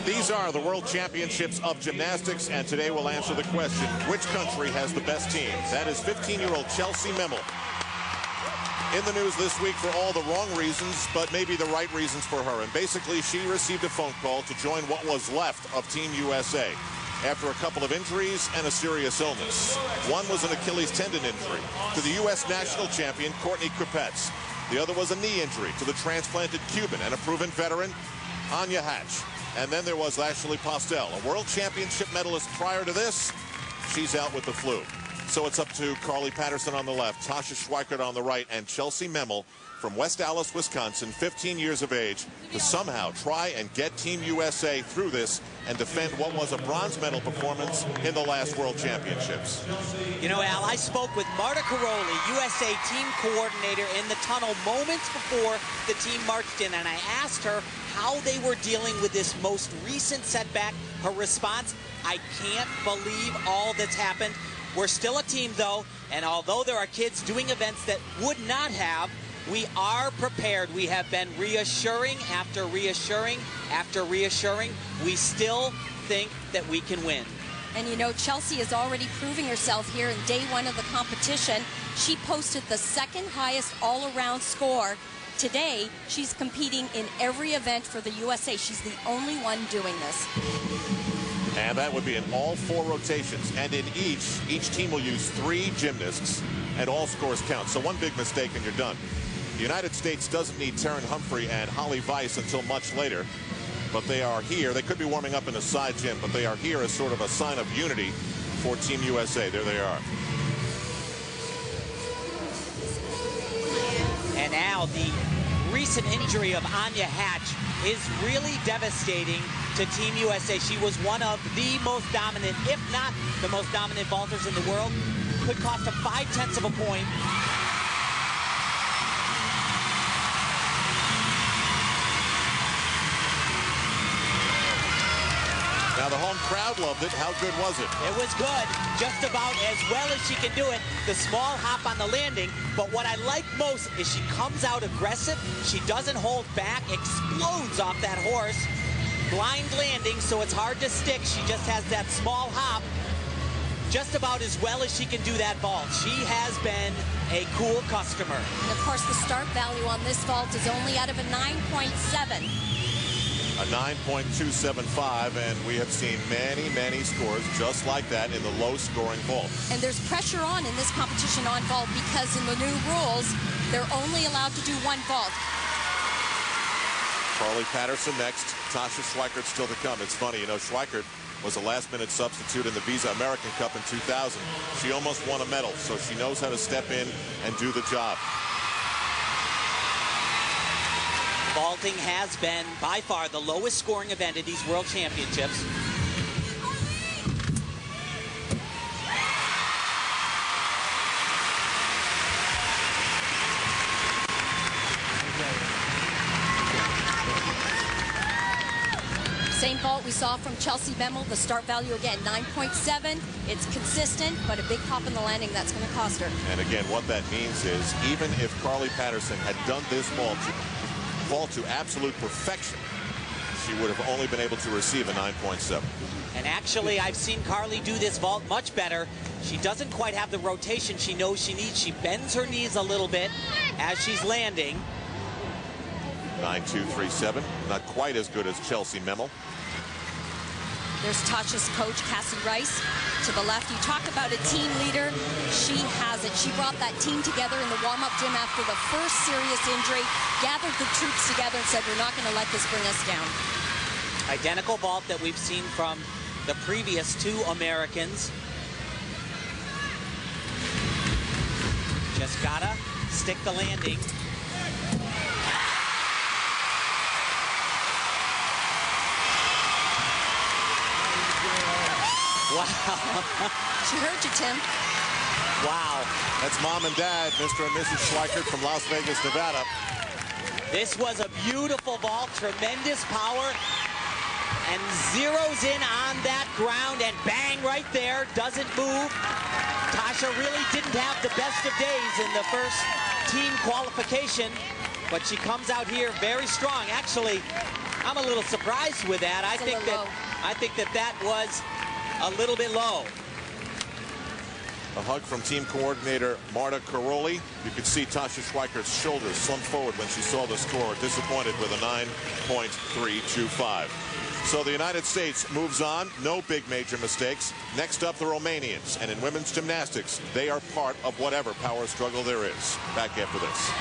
These are the World Championships of Gymnastics, and today we'll answer the question, which country has the best team? That is 15-year-old Chelsea Memmel. In the news this week for all the wrong reasons, but maybe the right reasons for her. And basically, she received a phone call to join what was left of Team USA after a couple of injuries and a serious illness. One was an Achilles tendon injury to the U.S. national champion, Courtney Kupets. The other was a knee injury to the transplanted Cuban and a proven veteran, Anya Hatch. And then there was Ashley Postel, a world championship medalist prior to this. She's out with the flu. So it's up to Carly Patterson on the left, Tasha Schweikert on the right, and Chelsea Memmel from West Allis, Wisconsin, 15 years of age, to somehow try and get Team USA through this and defend what was a bronze medal performance in the last World Championships. You know, Al, I spoke with Marta Caroli, USA team coordinator, in the tunnel moments before the team marched in, and I asked her how they were dealing with this most recent setback. Her response, I can't believe all that's happened. We're still a team, though, and although there are kids doing events that would not have, we are prepared. We have been reassuring after reassuring after reassuring. We still think that we can win. And you know, Chelsea is already proving herself here in day one of the competition. She posted the second highest all-around score. Today, she's competing in every event for the USA. She's the only one doing this. And that would be in all 4 rotations. And in each team will use 3 gymnasts, and all scores count. So one big mistake and you're done. The United States doesn't need Taryn Humphrey and Holly Weiss until much later, but they are here. They could be warming up in a side gym, but they are here as sort of a sign of unity for Team USA. There they are. And now the recent injury of Anya Hatch is really devastating to Team USA. She was one of the most dominant, if not the most dominant vaulters in the world. Could cost them 0.5 of a point. Now the home crowd loved it. How good was it? It was good, just about as well as she can do it. The small hop on the landing, but what I like most is she comes out aggressive. She doesn't hold back, explodes off that horse. Blind landing, so it's hard to stick. She just has that small hop, just about as well as she can do that vault. She has been a cool customer. And of course, the start value on this vault is only out of a 9.7. A 9.275, and we have seen many, many scores just like that in the low-scoring vault. And there's pressure on in this competition on vault because in the new rules, they're only allowed to do 1 vault. Carly Patterson next. Tasha Schweikert still to come. It's funny, you know, Schweikert was a last-minute substitute in the Visa American Cup in 2000. She almost won a medal, so she knows how to step in and do the job. Vaulting has been, by far, the lowest scoring event at these World Championships. Same vault we saw from Chelsea Memmel. The start value, again, 9.7. It's consistent, but a big hop in the landing, that's going to cost her. And again, what that means is, even if Carly Patterson had done this vault to absolute perfection, she would have only been able to receive a 9.7. And actually, I've seen Carly do this vault much better. She doesn't quite have the rotation she knows she needs. She bends her knees a little bit as she's landing. 9.237, not quite as good as Chelsea Memmel. There's Tasha's coach, Cassie Rice, to the left. You talk about a team leader. She has it. She brought that team together in the warm-up gym after the first serious injury, gathered the troops together and said, we're not going to let this bring us down. Identical vault that we've seen from the previous 2 Americans. Just gotta stick the landing. Wow. She heard you, Tim. Wow. That's Mom and Dad, Mr. and Mrs. Schweikert from Las Vegas, Nevada. This was a beautiful vault, tremendous power, and zeroes in on that ground, and bang, right there, doesn't move. Tasha really didn't have the best of days in the first team qualification, but she comes out here very strong. Actually, I'm a little surprised with that. I think that was a little bit low. A hug from team coordinator Marta Karolyi. You could see Tasha Schweikert's shoulders slumped forward when she saw the score, disappointed with a 9.325. So the United States moves on. No big major mistakes. Next up, the Romanians. And in women's gymnastics, they are part of whatever power struggle there is. Back after this.